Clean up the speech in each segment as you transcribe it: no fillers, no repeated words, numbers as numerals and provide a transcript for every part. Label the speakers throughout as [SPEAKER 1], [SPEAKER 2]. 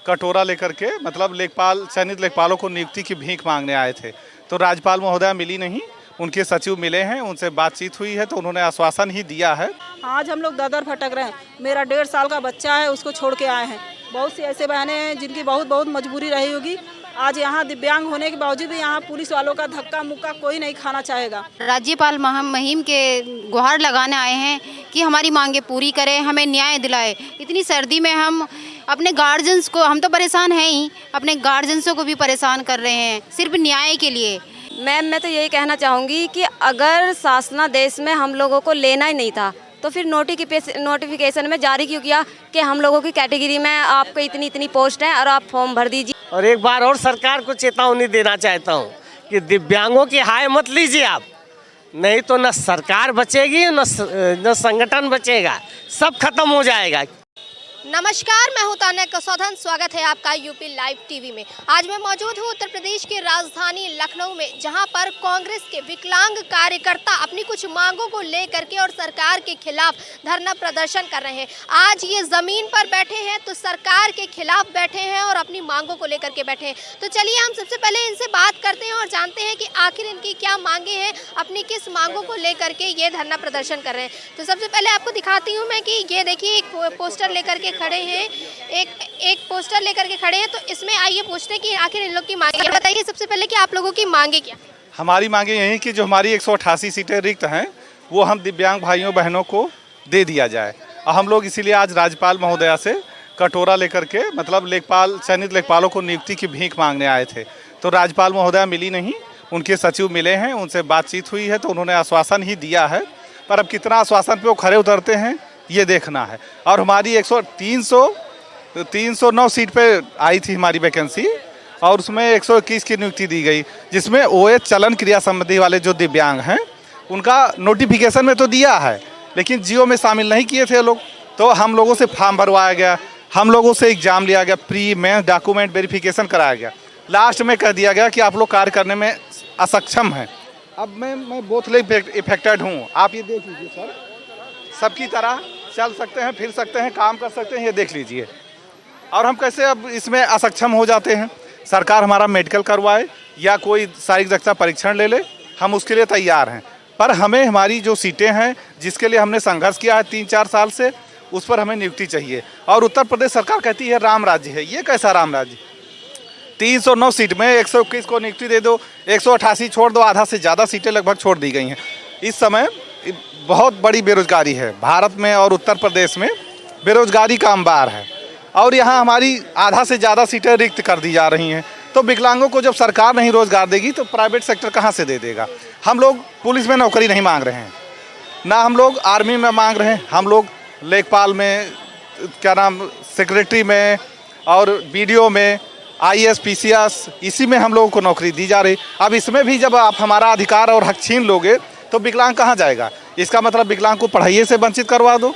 [SPEAKER 1] कटोरा लेकर के मतलब लेखपाल चयनित लेखपालों को नियुक्ति की भीख मांगने आए थे। तो राज्यपाल महोदया मिली नहीं, उनके सचिव मिले हैं, उनसे बातचीत हुई है तो उन्होंने आश्वासन ही दिया है।
[SPEAKER 2] आज हम लोग दर भटक रहे हैं। मेरा 1.5 साल का बच्चा है, उसको छोड़ के आए हैं। बहुत सी ऐसे बहनें हैं जिनकी बहुत मजबूरी रही होगी। आज यहाँ दिव्यांग होने के बावजूद भी यहाँ पुलिस वालों का धक्का मुक्का कोई नहीं खाना चाहेगा।
[SPEAKER 3] राज्यपाल मुहिम के गुहार लगाने आए हैं कि हमारी मांगे पूरी करें, हमें न्याय दिलाए। इतनी सर्दी में हम अपने गार्जियंस को, हम तो परेशान हैं ही, अपने गार्जियंसों को भी परेशान कर रहे हैं सिर्फ न्याय के लिए।
[SPEAKER 4] मैम मैं तो यही कहना चाहूँगी कि अगर शासनादेश में हम लोगों को लेना ही नहीं था तो फिर नोटिफिकेशन में जारी क्यों किया कि हम लोगों की कैटेगरी में आपको इतनी पोस्ट है और आप फॉर्म भर दीजिए।
[SPEAKER 5] और एक बार और सरकार को चेतावनी देना चाहता हूँ कि दिव्यांगों की हाय मत लीजिए आप, नहीं तो न सरकार बचेगी न संगठन बचेगा, सब खत्म हो जाएगा।
[SPEAKER 6] नमस्कार, मैं हूं तान्या कसौधन। स्वागत है आपका यूपी लाइव टीवी में। आज मैं मौजूद हूं उत्तर प्रदेश की राजधानी लखनऊ में, जहां पर कांग्रेस के विकलांग कार्यकर्ता अपनी कुछ मांगों को लेकर के और सरकार के खिलाफ धरना प्रदर्शन कर रहे हैं। आज ये जमीन पर बैठे हैं तो सरकार के खिलाफ बैठे हैं और अपनी मांगों को लेकर के बैठे हैं। तो चलिए हम सबसे पहले इनसे बात करते हैं और जानते हैं कि आखिर इनकी क्या मांगे हैं, अपनी किस मांगों को लेकर के ये धरना प्रदर्शन कर रहे हैं। तो सबसे पहले आपको दिखाती हूँ मैं कि ये देखिए एक पोस्टर लेकर के खड़े हैं, एक पोस्टर लेकर के खड़े हैं। तो इसमें आइए पूछते हैं कि आखिर इन लोग की मांगे। बताइए सबसे पहले कि आप लोगों की मांगे क्या?
[SPEAKER 1] हमारी मांगे यही कि जो हमारी 188 सीटें रिक्त हैं वो हम दिव्यांग भाइयों बहनों को दे दिया जाए। और हम लोग इसीलिए आज राज्यपाल महोदया से कटोरा लेकर के मतलब लेखपाल चयनित लेखपालों को नियुक्ति की भीख मांगने आए थे। तो राज्यपाल महोदया मिली नहीं, उनके सचिव मिले हैं, उनसे बातचीत हुई है तो उन्होंने आश्वासन ही दिया है। पर अब कितना आश्वासन पे वो खरे उतरते हैं ये देखना है। और हमारी 309 सीट पे आई थी हमारी वैकेंसी और उसमें 121 की नियुक्ति दी गई, जिसमें OH चलन क्रिया संबंधी वाले जो दिव्यांग हैं उनका नोटिफिकेशन में तो दिया है लेकिन जियो में शामिल नहीं किए थे लोग। तो हम लोगों से फॉर्म भरवाया गया, हम लोगों से एग्जाम लिया गया, प्री मेंस डॉक्यूमेंट वेरिफिकेशन कराया गया। लास्ट में कह दिया गया कि आप लोग कार्य करने में असक्षम हैं। अब मैं बोथले इफेक्टेड हूँ, आप ये देख लीजिए सर, सबकी तरह चल सकते हैं, फिर सकते हैं, काम कर सकते हैं, ये देख लीजिए। और हम कैसे अब इसमें असक्षम हो जाते हैं? सरकार हमारा मेडिकल करवाए या कोई शारीरिक दक्षता परीक्षण ले ले, हम उसके लिए तैयार हैं। पर हमें हमारी जो सीटें हैं जिसके लिए हमने संघर्ष किया है 3-4 साल से, उस पर हमें नियुक्ति चाहिए। और उत्तर प्रदेश सरकार कहती है राम राज्य है। ये कैसा राम राज्य? 309 सीट में 121 को नियुक्ति दे दो, 188 छोड़ दो, आधा से ज़्यादा सीटें लगभग छोड़ दी गई हैं। इस समय बहुत बड़ी बेरोजगारी है भारत में और उत्तर प्रदेश में बेरोजगारी का अंबार है और यहाँ हमारी आधा से ज़्यादा सीटें रिक्त कर दी जा रही हैं। तो विकलांगों को जब सरकार नहीं रोजगार देगी तो प्राइवेट सेक्टर कहाँ से दे देगा? हम लोग पुलिस में नौकरी नहीं मांग रहे हैं, ना हम लोग आर्मी में मांग रहे हैं, हम लोग लेखपाल में, क्या नाम, सेक्रेटरी में और BDO में, IAS PCS, इसी में हम लोगों को नौकरी दी जा रही। अब इसमें भी जब आप हमारा अधिकार और हक छीन लोगे तो विकलांग कहाँ जाएगा? इसका मतलब विकलांग को पढ़ाइए से वंचित करवा दो।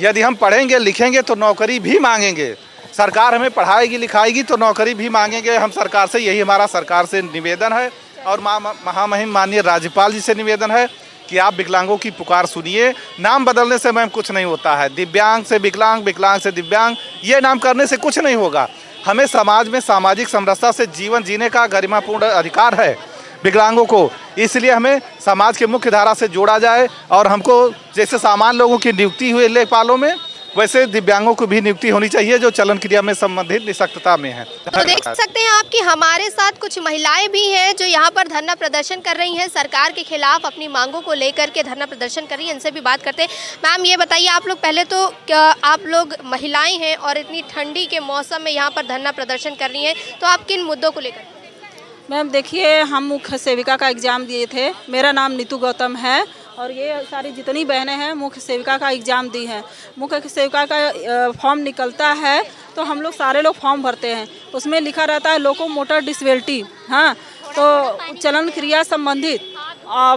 [SPEAKER 1] यदि हम पढ़ेंगे लिखेंगे तो नौकरी भी मांगेंगे, सरकार हमें पढ़ाएगी लिखाएगी तो नौकरी भी मांगेंगे हम सरकार से। यही हमारा सरकार से निवेदन है और महामहिम माननीय राज्यपाल जी से निवेदन है कि आप विकलांगों की पुकार सुनिए। नाम बदलने से मैम कुछ नहीं होता है, दिव्यांग से विकलांग, विकलांग से दिव्यांग, ये नाम करने से कुछ नहीं होगा। हमें समाज में सामाजिक समरसता से जीवन जीने का गरिमापूर्ण अधिकार है विकलांगों को, इसलिए हमें समाज के मुख्य धारा से जोड़ा जाए और हमको जैसे सामान्य लोगों की नियुक्ति हुई लेखपालों में वैसे दिव्यांगों को भी नियुक्ति होनी चाहिए जो चलन क्रिया में संबंधित निःशक्तता में है।
[SPEAKER 6] तो देख सकते हैं आप कि हमारे साथ कुछ महिलाएं भी हैं जो यहाँ पर धरना प्रदर्शन कर रही हैं, सरकार के खिलाफ अपनी मांगों को लेकर के धरना प्रदर्शन कर रही हैं। इनसे भी बात करते हैं। मैम ये बताइए, आप लोग पहले तो क्या आप लोग महिलाएं हैं और इतनी ठंडी के मौसम में यहाँ पर धरना प्रदर्शन कर रही हैं, तो आप किन मुद्दों को लेकर?
[SPEAKER 2] मैम देखिए, हम मुख्य सेविका का एग्ज़ाम दिए थे। मेरा नाम नीतू गौतम है और ये सारी जितनी बहनें हैं मुख्य सेविका का एग्ज़ाम दी हैं। मुख्य सेविका का फॉर्म निकलता है तो हम लोग सारे लोग फॉर्म भरते हैं, उसमें लिखा रहता है लोकोमोटर डिसेबिलिटी, हाँ, तो चलन क्रिया संबंधित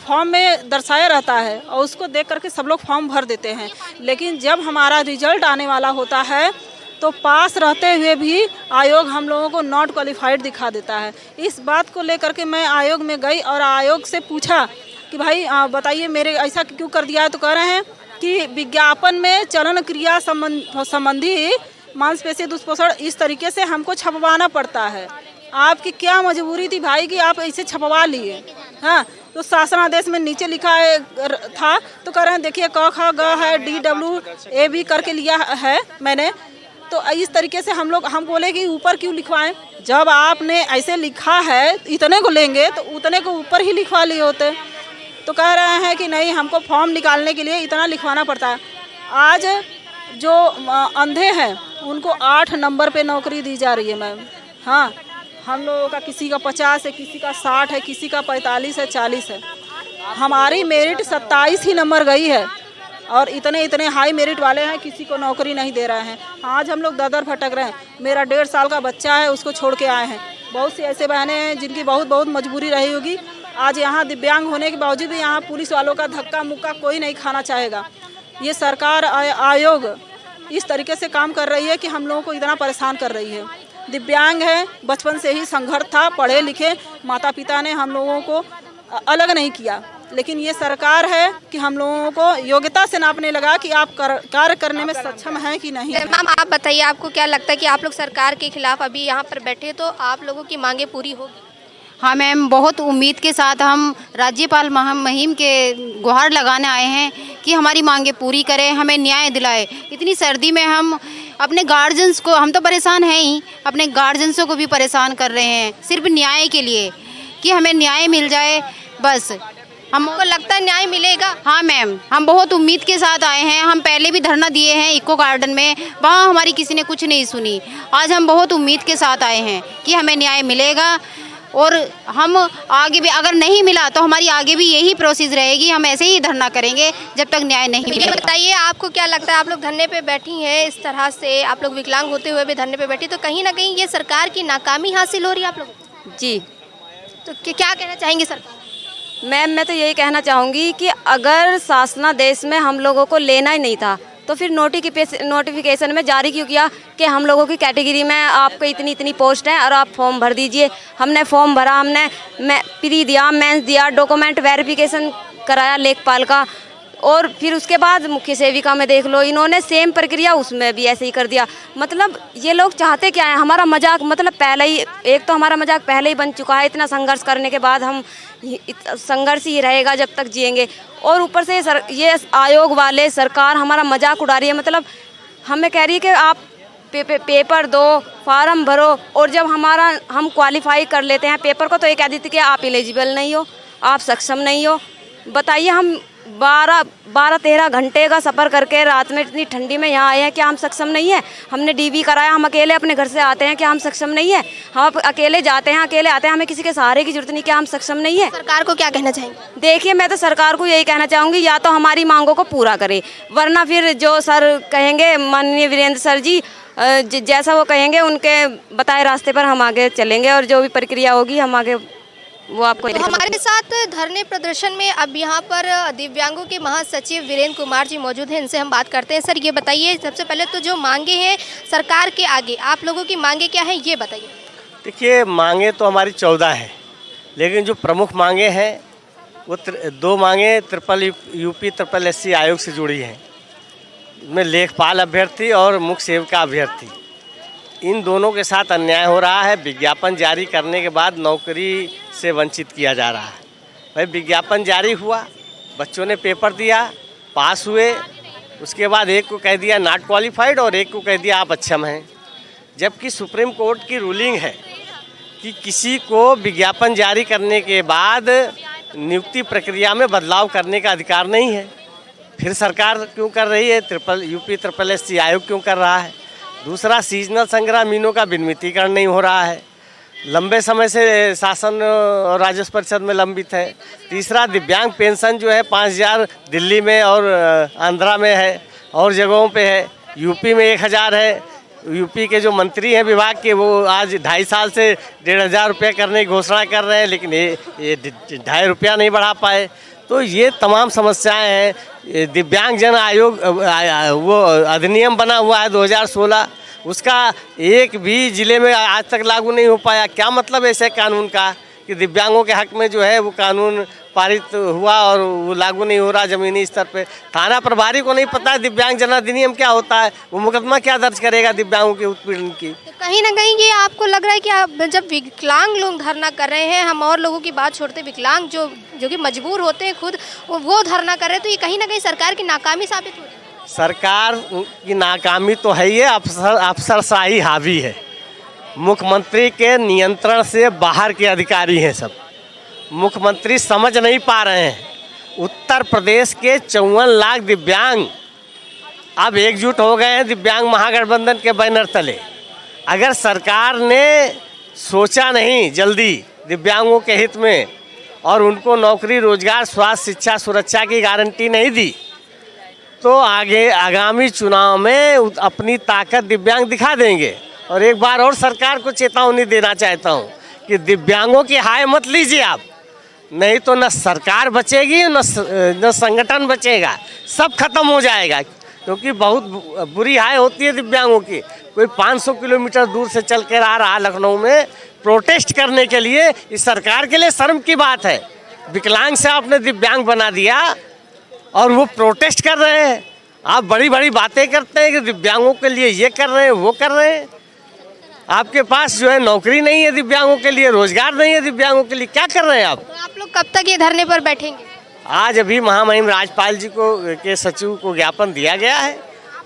[SPEAKER 2] फॉर्म में दर्शाया रहता है और उसको देख करके सब लोग फॉर्म भर देते हैं। लेकिन जब हमारा रिजल्ट आने वाला होता है तो पास रहते हुए भी आयोग हम लोगों को नॉट क्वालिफाइड दिखा देता है। इस बात को लेकर के मैं आयोग में गई और आयोग से पूछा कि भाई बताइए मेरे ऐसा क्यों कर दिया है। तो कह रहे हैं कि विज्ञापन में चलन क्रिया संबंधी मांसपेशी दुष्पोषण, इस तरीके से हमको छपवाना पड़ता है। आपकी क्या मजबूरी थी भाई कि आप ऐसे छपवा लिए? हाँ, तो शासनादेश में नीचे लिखा है था तो कह रहे हैं देखिए क ख ग है, DWAB करके लिया है मैंने। तो इस तरीके से हम बोले कि ऊपर क्यों लिखवाएं? जब आपने ऐसे लिखा है इतने को लेंगे तो उतने को ऊपर ही लिखवा लिए होते। तो कह रहे हैं कि नहीं, हमको फॉर्म निकालने के लिए इतना लिखवाना पड़ता है। आज जो अंधे हैं उनको 8 नंबर पे नौकरी दी जा रही है मैम। हाँ, हम लोगों का किसी का 50 है, किसी का 60 है, किसी का 45 है, 40 है। हमारी मेरिट 27 ही नंबर गई है और इतने हाई मेरिट वाले हैं, किसी को नौकरी नहीं दे रहे हैं। आज हम लोग दर भटक रहे हैं। मेरा 1.5 साल का बच्चा है, उसको छोड़ के आए हैं। बहुत सी ऐसे बहनें हैं जिनकी बहुत मजबूरी रही होगी। आज यहाँ दिव्यांग होने के बावजूद भी यहाँ पुलिस वालों का धक्का मुक्का कोई नहीं खाना चाहेगा। ये सरकार आयोग इस तरीके से काम कर रही है कि हम लोगों को इतना परेशान कर रही है। दिव्यांग है, बचपन से ही संघर्ष था, पढ़े लिखे माता पिता ने हम लोगों को अलग नहीं किया, लेकिन ये सरकार है कि हम लोगों को योग्यता से नापने लगा कि आप कार्य करने में सक्षम हैं कि नहीं।
[SPEAKER 6] मैम आप बताइए, आपको क्या लगता है कि आप लोग सरकार के खिलाफ अभी यहाँ पर बैठे तो आप लोगों की मांगे पूरी होगी?
[SPEAKER 3] हाँ मैम, बहुत उम्मीद के साथ हम राज्यपाल मुहिम के गुहार लगाने आए हैं कि हमारी मांगे पूरी करें, हमें न्याय दिलाए। इतनी सर्दी में हम अपने गार्जियंस को, हम तो परेशान हैं ही, अपने गार्जियंसों को भी परेशान कर रहे हैं सिर्फ न्याय के लिए कि हमें न्याय मिल जाए। बस हमको
[SPEAKER 6] लगता है न्याय मिलेगा?
[SPEAKER 3] हाँ मैम, हम बहुत उम्मीद के साथ आए हैं। हम पहले भी धरना दिए हैं इको गार्डन में, वहाँ हमारी किसी ने कुछ नहीं सुनी। आज हम बहुत उम्मीद के साथ आए हैं कि हमें न्याय मिलेगा और हम आगे भी, अगर नहीं मिला तो हमारी आगे भी यही प्रोसेस रहेगी। हम ऐसे ही धरना करेंगे जब तक न्याय नहीं मिलेगा।
[SPEAKER 6] बताइए आपको क्या लगता है, आप लोग धरने पे बैठी हैं, इस तरह से आप लोग विकलांग होते हुए भी धरने पे बैठी, तो कहीं ना कहीं ये सरकार की नाकामी हासिल हो रही है आप लोगों को?
[SPEAKER 4] जी,
[SPEAKER 6] तो क्या कहना चाहेंगे सरकार?
[SPEAKER 4] मैम मैं तो यही कहना चाहूँगी कि अगर शासनादेश में हम लोगों को लेना ही नहीं था तो फिर नोटिफिकेशन में जारी क्यों किया कि हम लोगों की कैटेगरी में आपको इतनी पोस्ट है और आप फॉर्म भर दीजिए। हमने फॉर्म भरा, हमने प्री दिया, मेंस दिया, डॉक्यूमेंट वेरिफिकेशन कराया लेखपाल का, और फिर उसके बाद मुख्य सेविका में देख लो, इन्होंने सेम प्रक्रिया उसमें भी ऐसे ही कर दिया। मतलब ये लोग चाहते क्या है? हमारा मजाक, मतलब पहले ही, एक तो हमारा मजाक पहले ही बन चुका है। इतना संघर्ष करने के बाद हम संघर्ष ही रहेगा जब तक जिएंगे, और ऊपर से ये आयोग वाले सरकार हमारा मजाक उड़ा रही है। मतलब हमें कह रही है कि आप पेपर दो, फार्म भरो, और जब हम क्वालिफाई कर लेते हैं पेपर को तो ये कह देती कि आप एलिजिबल नहीं हो, आप सक्षम नहीं हो। बताइए, हम 12-13 घंटे का सफ़र करके रात में इतनी ठंडी में यहाँ आए हैं, क्या हम सक्षम नहीं है? हमने DV कराया, हम अकेले अपने घर से आते हैं, क्या हम सक्षम नहीं है? हम अकेले जाते हैं, अकेले आते हैं, हमें किसी के सहारे की जरूरत नहीं, क्या हम सक्षम नहीं है?
[SPEAKER 6] सरकार को क्या कहना चाहेंगे?
[SPEAKER 4] देखिए, मैं तो सरकार को यही कहना चाहूँगी, या तो हमारी मांगों को पूरा करे, वरना फिर जो सर कहेंगे, माननीय वीरेंद्र सर जी जैसा वो कहेंगे उनके बताए रास्ते पर हम आगे चलेंगे, और जो भी प्रक्रिया होगी हम आगे वो आपको।
[SPEAKER 6] तो हमारे साथ धरने प्रदर्शन में अब यहाँ पर दिव्यांगों के महासचिव वीरेंद्र कुमार जी मौजूद हैं, इनसे हम बात करते हैं। सर ये बताइए, सबसे पहले तो जो मांगे हैं सरकार के आगे, आप लोगों की मांगे क्या है ये बताइए।
[SPEAKER 5] देखिए, मांगे तो हमारी 14 है, लेकिन जो प्रमुख मांगे हैं वो 2 मांगे यूपी SSC आयोग से जुड़ी हैं, में लेखपाल अभ्यर्थी और मुख्य सेविका अभ्यर्थी। इन दोनों के साथ अन्याय हो रहा है। विज्ञापन जारी करने के बाद नौकरी से वंचित किया जा रहा है। भाई, विज्ञापन जारी हुआ, बच्चों ने पेपर दिया, पास हुए, उसके बाद एक को कह दिया नॉट क्वालिफाइड और एक को कह दिया आप अक्षम हैं, जबकि सुप्रीम कोर्ट की रूलिंग है कि किसी को विज्ञापन जारी करने के बाद नियुक्ति प्रक्रिया में बदलाव करने का अधिकार नहीं है। फिर सरकार क्यों कर रही है? यूपी SSC आयोग क्यों कर रहा है? दूसरा, सीजनल संग्रामीणों का विनियमितीकरण नहीं हो रहा है, लंबे समय से शासन और राजस्व परिषद में लंबित है। तीसरा, दिव्यांग पेंशन जो है 5000 दिल्ली में और आंध्रा में है और जगहों पे है, यूपी में 1000 है। यूपी के जो मंत्री हैं विभाग के, वो आज 2.5 साल से 1500 रुपये करने की घोषणा कर रहे हैं, लेकिन ये 2.5 रुपया नहीं बढ़ा पाए। तो ये तमाम समस्याएं हैं। दिव्यांगजन आयोग वो अधिनियम बना हुआ है 2016, उसका एक भी ज़िले में आज तक लागू नहीं हो पाया। क्या मतलब ऐसे कानून का कि दिव्यांगों के हक में जो है वो कानून पारित हुआ और वो लागू नहीं हो रहा ज़मीनी स्तर पे। थाना प्रभारी को नहीं पता है दिव्यांग जन अधिनियम क्या होता है, वो मुकदमा क्या दर्ज करेगा दिव्यांगों के उत्पीड़न की।
[SPEAKER 6] तो कहीं ना कहीं ये आपको लग रहा है कि आप जब विकलांग लोग धरना कर रहे हैं, हम और लोगों की बात छोड़ते, विकलांग जो कि मजबूर होते हैं खुद, वो धरना कर रहे हैं, तो ये कहीं ना कहीं सरकार की नाकामी साबित हो रही है।
[SPEAKER 5] सरकार की नाकामी तो है, ये अफसरशाही हावी है। मुख्यमंत्री के नियंत्रण से बाहर के अधिकारी हैं सब। मुख्यमंत्री समझ नहीं पा रहे हैं। उत्तर प्रदेश के 54 लाख दिव्यांग अब एकजुट हो गए हैं दिव्यांग महागठबंधन के बैनर तले। अगर सरकार ने सोचा नहीं जल्दी दिव्यांगों के हित में और उनको नौकरी, रोजगार, स्वास्थ्य, शिक्षा, सुरक्षा की गारंटी नहीं दी, तो आगामी चुनाव में अपनी ताकत दिव्यांग दिखा देंगे। और एक बार और सरकार को चेतावनी देना चाहता हूँ कि दिव्यांगों की हाय मत लीजिए आप, नहीं तो न सरकार बचेगी न संगठन बचेगा, सब खत्म हो जाएगा। क्योंकि बहुत बुरी हाय होती है दिव्यांगों की। कोई 500 किलोमीटर दूर से चल कर आ रहा लखनऊ में प्रोटेस्ट करने के लिए, इस सरकार के लिए शर्म की बात है। विकलांग से आपने दिव्यांग बना दिया और वो प्रोटेस्ट कर रहे हैं। आप बड़ी बड़ी बातें करते हैं कि दिव्यांगों के लिए ये कर रहे हैं, वो कर रहे हैं। आपके पास जो है नौकरी नहीं है दिव्यांगों के लिए, रोजगार नहीं है दिव्यांगों के लिए, क्या कर रहे हैं आप?
[SPEAKER 6] तो आप लोग कब तक ये धरने पर बैठेंगे?
[SPEAKER 5] आज अभी महामहिम राज्यपाल जी के सचिव को ज्ञापन दिया गया है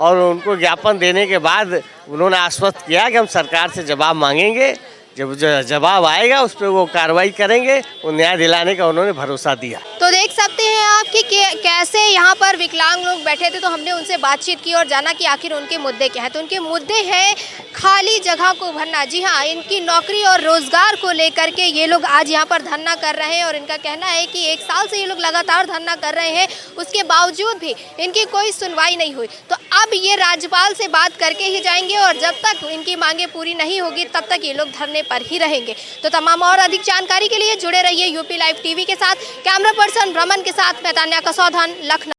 [SPEAKER 5] और उनको ज्ञापन देने के बाद उन्होंने आश्वस्त किया कि हम सरकार से जवाब मांगेंगे। जब जवाब आएगा उस पर वो कार्रवाई करेंगे, वो न्याय दिलाने का उन्होंने भरोसा दिया।
[SPEAKER 6] तो देख सकते हैं आप कि कैसे यहाँ पर विकलांग लोग बैठे थे, तो हमने उनसे बातचीत की और जाना कि आखिर उनके मुद्दे क्या हैं। तो उनके मुद्दे हैं खाली जगह को भरना। जी हाँ, इनकी नौकरी और रोजगार को लेकर के ये लोग आज यहाँ पर धरना कर रहे हैं और इनका कहना है कि 1 साल से ये लोग लगातार धरना कर रहे हैं, उसके बावजूद भी इनकी कोई सुनवाई नहीं हुई। तो अब ये राज्यपाल से बात करके ही जाएंगे और जब तक इनकी मांगे पूरी नहीं होगी तब तक ये लोग धरने पर ही रहेंगे। तो तमाम और अधिक जानकारी के लिए जुड़े रहिए यूपी लाइव टीवी के साथ। कैमरा पर्सन रमन के साथ मैं तान्या कसौधन, लखनऊ।